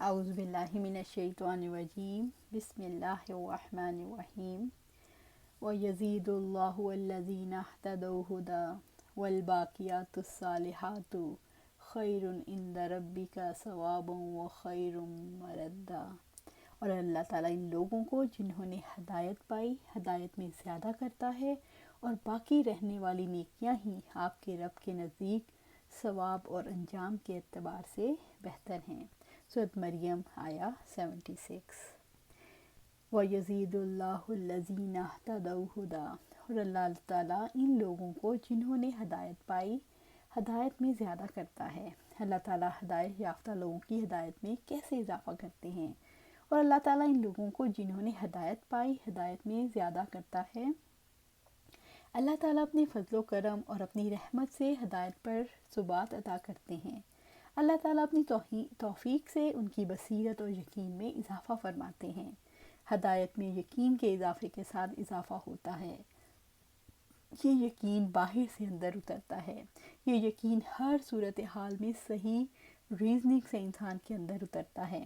اعوذ باللہ من الشیطان الرجیم بسم اللہ الرحمن الرحیم وَيَزِيدُ اللَّهُ الَّذِينَ اهْتَدَوْا هُدًى وَالْبَاقِيَاتُ الصَّالِحَاتُ خَيْرٌ عِندَ رَبِّكَ ثَوَابًا وَخَيْرٌ مَرَدًّا۔ اور اللہ تعالیٰ ان لوگوں کو جنہوں نے ہدایت پائی ہدایت میں زیادہ کرتا ہے، اور باقی رہنے والی نیکیاں ہی آپ کے رب کے نزدیک ثواب اور انجام کے اعتبار سے بہتر ہیں۔ سورۃ مریم آیا 76۔ وَيَزِيدُ اللَّهُ الَّذِينَ اهْتَدَوْا هُدًى، اور اللہ تعالیٰ ان لوگوں کو جنہوں نے ہدایت پائی ہدایت میں زیادہ کرتا ہے۔ اللہ تعالیٰ ہدایت یافتہ لوگوں کی ہدایت میں کیسے اضافہ کرتے ہیں؟ اور اللہ تعالیٰ ان لوگوں کو جنہوں نے ہدایت پائی ہدایت میں زیادہ کرتا ہے۔ اللہ تعالیٰ اپنے فضل و کرم اور اپنی رحمت سے ہدایت پر ثبات عطا کرتے ہیں۔ اللہ تعالیٰ اپنی توفیق سے ان کی بصیرت اور یقین میں اضافہ فرماتے ہیں۔ ہدایت میں یقین کے اضافے کے ساتھ اضافہ ہوتا ہے۔ یہ یقین باہر سے اندر اترتا ہے۔ یہ یقین ہر صورتحال میں صحیح ریزننگ سے انسان کے اندر اترتا ہے۔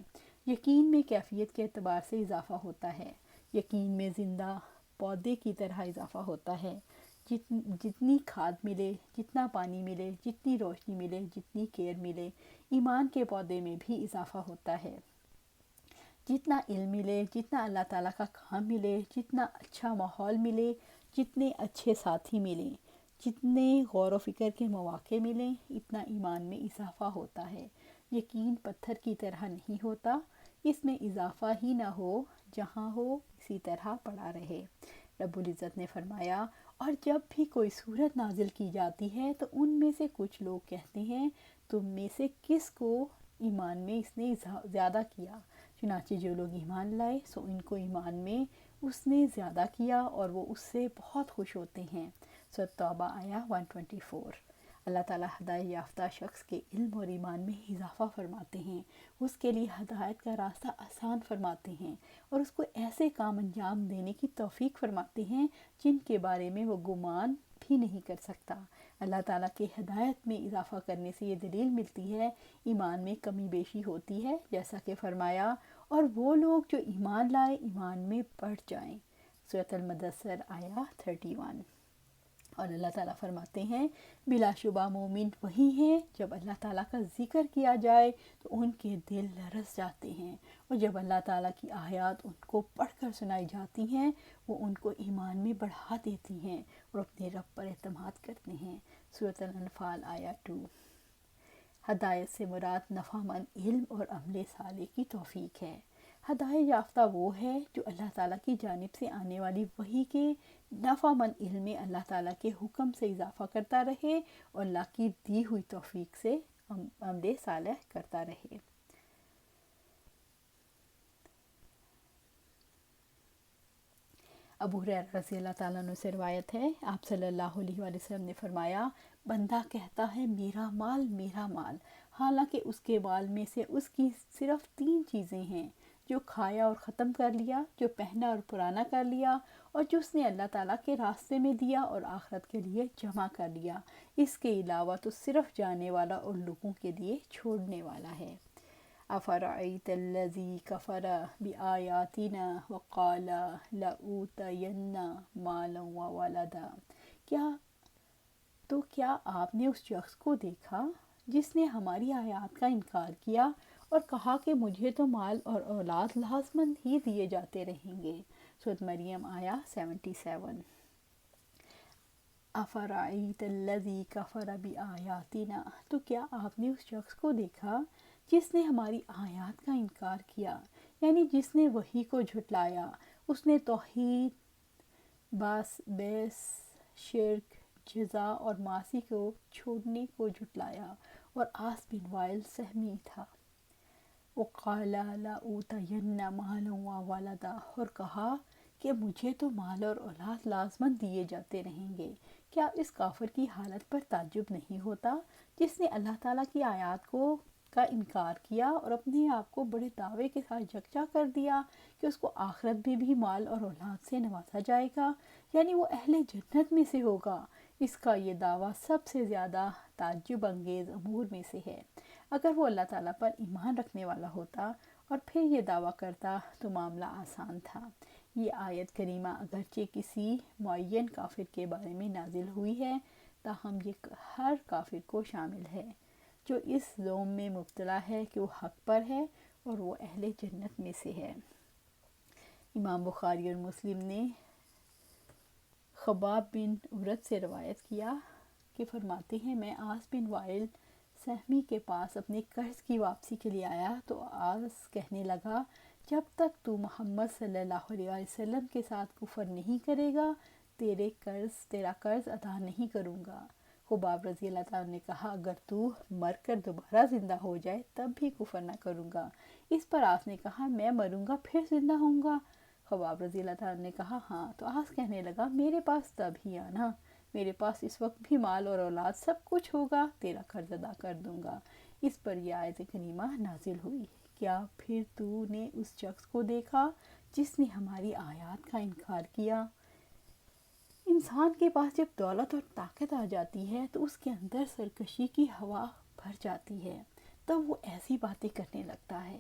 یقین میں کیفیت کے اعتبار سے اضافہ ہوتا ہے۔ یقین میں زندہ پودے کی طرح اضافہ ہوتا ہے۔ جتنی کھاد ملے، جتنا پانی ملے، جتنی روشنی ملے، جتنی کیئر ملے، ایمان کے پودے میں بھی اضافہ ہوتا ہے۔ جتنا علم ملے، جتنا اللہ تعالیٰ کا کام ملے، جتنا اچھا ماحول ملے، جتنے اچھے ساتھی ملیں، جتنے غور و فکر کے مواقع ملیں، اتنا ایمان میں اضافہ ہوتا ہے۔ یقین پتھر کی طرح نہیں ہوتا، اس میں اضافہ ہی نہ ہو، جہاں ہو اسی طرح پڑا رہے۔ رب العزت نے فرمایا، اور جب بھی کوئی سورت نازل کی جاتی ہے تو ان میں سے کچھ لوگ کہتے ہیں تم میں سے کس کو ایمان میں اس نے زیادہ کیا؟ چنانچہ جو لوگ ایمان لائے سو ان کو ایمان میں اس نے زیادہ کیا اور وہ اس سے بہت خوش ہوتے ہیں۔ سورۃ توبہ آیا 124۔ اللہ تعالیٰ ہدایت یافتہ شخص کے علم اور ایمان میں اضافہ فرماتے ہیں، اس کے لیے ہدایت کا راستہ آسان فرماتے ہیں، اور اس کو ایسے کام انجام دینے کی توفیق فرماتے ہیں جن کے بارے میں وہ گمان بھی نہیں کر سکتا۔ اللہ تعالیٰ کے ہدایت میں اضافہ کرنے سے یہ دلیل ملتی ہے ایمان میں کمی بیشی ہوتی ہے، جیسا کہ فرمایا اور وہ لوگ جو ایمان لائے ایمان میں بڑھ جائیں۔ سورۃ المدثر آیا 31۔ اور اللہ تعالیٰ فرماتے ہیں بلا شبہ مومن وہی ہیں جب اللہ تعالیٰ کا ذکر کیا جائے تو ان کے دل لرز جاتے ہیں، اور جب اللہ تعالیٰ کی آیات ان کو پڑھ کر سنائی جاتی ہیں وہ ان کو ایمان میں بڑھا دیتی ہیں اور اپنے رب پر اعتماد کرتے ہیں۔ سورۃ الانفال آیا 2۔ ہدایت سے مراد نفع مند علم اور عمل صالح کی توفیق ہے۔ ہدایت یافتہ وہ ہے جو اللہ تعالیٰ کی جانب سے آنے والی وحی کے نفع مند علم میں اللہ تعالیٰ کے حکم سے اضافہ کرتا رہے اور اللہ کی دی ہوئی توفیق سے عمل صالح کرتا رہے۔ ابو ہریرہ رضی اللہ تعالیٰ عنہ سے روایت ہے، آپ صلی اللہ علیہ وآلہ وسلم نے فرمایا، بندہ کہتا ہے میرا مال، حالانکہ اس کے مال میں سے اس کی صرف 3 چیزیں ہیں: جو کھایا اور ختم کر لیا، جو پہنا اور پرانا کر لیا، اور جو اس نے اللہ تعالیٰ کے راستے میں دیا اور آخرت کے لیے جمع کر لیا۔ اس کے علاوہ تو صرف جانے والا اور لوگوں کے لیے چھوڑنے والا ہے۔ افرأیت الذی کفر بآیاتنا وقال لأوتین مالا وولدا، کیا آپ نے اس شخص کو دیکھا جس نے ہماری آیات کا انکار کیا اور کہا کہ مجھے تو مال اور اولاد لازماً ہی دیے جاتے رہیں گے؟ سورۃ مریم آیا 77۔ افرأیت الذی کفر بآیاتنا، تو کیا آپ نے اس شخص کو دیکھا جس نے ہماری آیات کا انکار کیا، یعنی جس نے وحی کو جھٹلایا، اس نے توحید، بعث، شرک، جزا اور معاصی کو چھوڑنے کو جھٹلایا، اور عاص بن وائل سہمی تھا۔ وقال لأوتین مالا وولدا، اور کہا کہ مجھے تو مال اور اولاد لازماً دیے جاتے رہیں گے۔ کیا اس کافر کی حالت پر تعجب نہیں ہوتا جس نے اللہ تعالیٰ کی آیات کا انکار کیا اور اپنے آپ کو بڑے دعوے کے ساتھ یکجا کر دیا کہ اس کو آخرت میں بھی مال اور اولاد سے نوازا جائے گا، یعنی وہ اہل جنت میں سے ہوگا۔ اس کا یہ دعویٰ سب سے زیادہ تعجب انگیز امور میں سے ہے۔ اگر وہ اللہ تعالیٰ پر ایمان رکھنے والا ہوتا اور پھر یہ دعویٰ کرتا تو معاملہ آسان تھا۔ یہ آیت کریمہ اگرچہ کسی معین کافر کے بارے میں نازل ہوئی ہے، تاہم یہ ہر کافر کو شامل ہے جو اس زوم میں مبتلا ہے کہ وہ حق پر ہے اور وہ اہل جنت میں سے ہے۔ امام بخاری اور مسلم نے خباب بن عرت سے روایت کیا کہ فرماتے ہیں میں عاص بن وائل سہمی کے پاس اپنے قرض کی واپسی کے لیے آیا تو عاص کہنے لگا جب تک تو محمد صلی اللہ علیہ وسلم کے ساتھ کفر نہیں کرے گا تیرا قرض ادا نہیں کروں گا۔ خباب رضی اللہ تعالیٰ نے کہا اگر تو مر کر دوبارہ زندہ ہو جائے تب بھی کفر نہ کروں گا۔ اس پر عاص نے کہا میں مروں گا پھر زندہ ہوں گا؟ خباب رضی اللہ تعالیٰ نے کہا ہاں۔ تو عاص کہنے لگا میرے پاس تب ہی آنا، میرے پاس اس وقت بھی مال اور اولاد سب کچھ ہوگا، تیرا قرض ادا کر دوں گا۔ اس پر یہ آیت کریمہ نازل ہوئی، کیا پھر تو نے اس شخص کو دیکھا جس نے ہماری آیات کا انکار کیا؟ انسان کے پاس جب دولت اور طاقت آ جاتی ہے تو اس کے اندر سرکشی کی ہوا بھر جاتی ہے، تب وہ ایسی باتیں کرنے لگتا ہے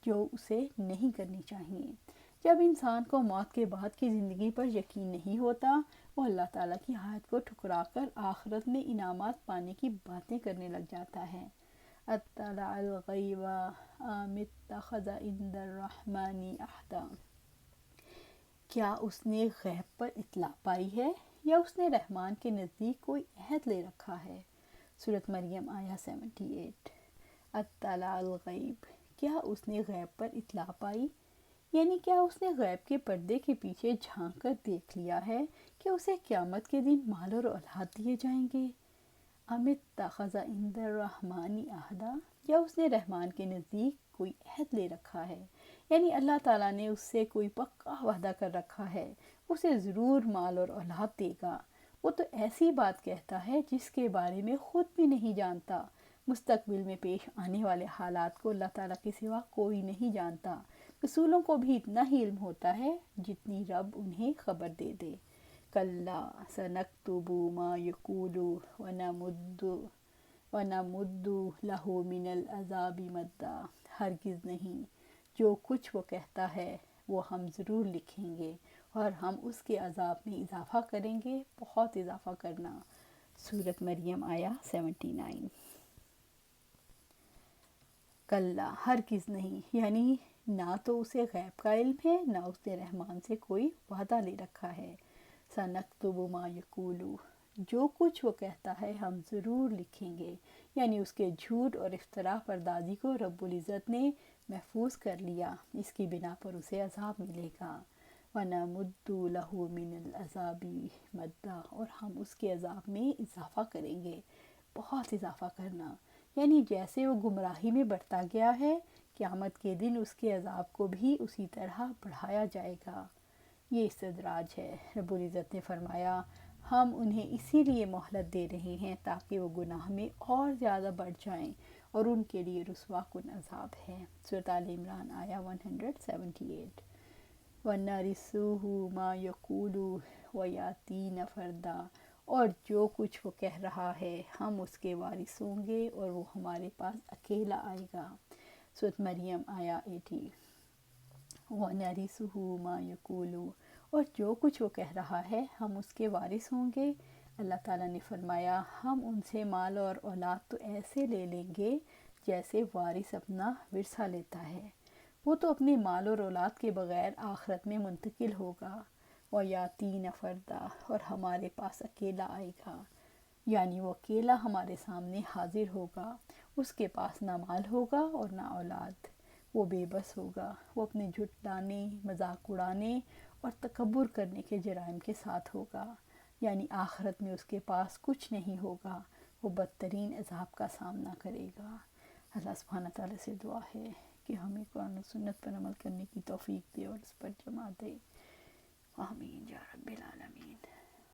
جو اسے نہیں کرنی چاہیے۔ جب انسان کو موت کے بعد کی زندگی پر یقین نہیں ہوتا، وہ اللہ تعالیٰ کی آیت کو ٹھکرا کر آخرت میں انعامات پانے کی باتیں کرنے لگ جاتا ہے۔ اطلع الغیب ام اتخذ عند الرحمن عہدا، کیا اس نے غیب پر اطلاع پائی ہے یا اس نے رحمان کے نزدیک کوئی عہد لے رکھا ہے؟ سورۃ مریم آیہ 78۔ اطلع الغیب، کیا اس نے غیب پر اطلاع پائی، یعنی کیا اس نے غیب کے پردے کے پیچھے جھانک کر دیکھ لیا ہے کہ اسے قیامت کے دن مال اور اولاد دیے جائیں گے؟ ام اتخذ عند الرحمن عہدا، یا اس نے رحمان کے نزدیک کوئی عہد لے رکھا ہے، یعنی اللہ تعالیٰ نے اس سے کوئی پکا وعدہ کر رکھا ہے اسے ضرور مال اور اولاد دے گا۔ وہ تو ایسی بات کہتا ہے جس کے بارے میں خود بھی نہیں جانتا۔ مستقبل میں پیش آنے والے حالات کو اللہ تعالیٰ کے سوا کوئی نہیں جانتا۔ رسولوں کو بھی اتنا ہی علم ہوتا ہے جتنی رب انہیں خبر دے دے۔ کلا سنکتب ما یقول ونمد لہ من العذاب مدا، ہرگز نہیں، جو کچھ وہ کہتا ہے وہ ہم ضرور لکھیں گے اور ہم اس کے عذاب میں اضافہ کریں گے، بہت اضافہ کرنا۔ سورۃ مریم آیہ 79۔ کلا، ہرگز نہیں، یعنی نہ تو اسے غیب کا علم ہے نہ اس نے رحمان سے کوئی وعدہ لے رکھا ہے۔ سنکتب ما یقول، جو کچھ وہ کہتا ہے ہم ضرور لکھیں گے، یعنی اس کے جھوٹ اور افتراء پردازی کو رب العزت نے محفوظ کر لیا، اس کی بنا پر اسے عذاب ملے گا۔ وَنَمُدُّ لَهُ مِنَ الْعَذَابِ مَدًّا، اور ہم اس کے عذاب میں اضافہ کریں گے، بہت اضافہ کرنا، یعنی جیسے وہ گمراہی میں بڑھتا گیا ہے قیامت کے دن اس کے عذاب کو بھی اسی طرح بڑھایا جائے گا۔ یہ استدراج ہے۔ رب العزت نے فرمایا ہم انہیں اسی لیے مہلت دے رہے ہیں تاکہ وہ گناہ میں اور زیادہ بڑھ جائیں اور ان کے لیے رسوا کن عذاب ہے۔ سورۃ آل عمران آیہ 178۔ وَنَرِثُهُ مَا يَقُولُ وَيَأْتِينَا فَرْدًا، اور جو کچھ وہ کہہ رہا ہے ہم اس کے وارث ہوں گے اور وہ ہمارے پاس اکیلا آئے گا۔ سورۃ مریم آیہ 80۔ وَنَرِثُهُ مَا يَقُولُ، اور جو کچھ وہ کہہ رہا ہے ہم اس کے وارث ہوں گے۔ اللہ تعالیٰ نے فرمایا ہم ان سے مال اور اولاد تو ایسے لے لیں گے جیسے وارث اپنا ورثہ لیتا ہے، وہ تو اپنے مال اور اولاد کے بغیر آخرت میں منتقل ہوگا۔ وَيَأْتِينَا فَرْدًا، اور ہمارے پاس اکیلا آئے گا، یعنی وہ اکیلا ہمارے سامنے حاضر ہوگا، اس کے پاس نہ مال ہوگا اور نہ اولاد، وہ بے بس ہوگا، وہ اپنے جھٹلانے، مذاق اڑانے اور تکبر کرنے کے جرائم کے ساتھ ہوگا، یعنی آخرت میں اس کے پاس کچھ نہیں ہوگا، وہ بدترین عذاب کا سامنا کرے گا۔ اللہ سبحانہ تعالیٰ سے دعا ہے کہ ہمیں قرآن و سنت پر عمل کرنے کی توفیق دے اور اس پر جمع دے۔ آمین یا رب العالمین۔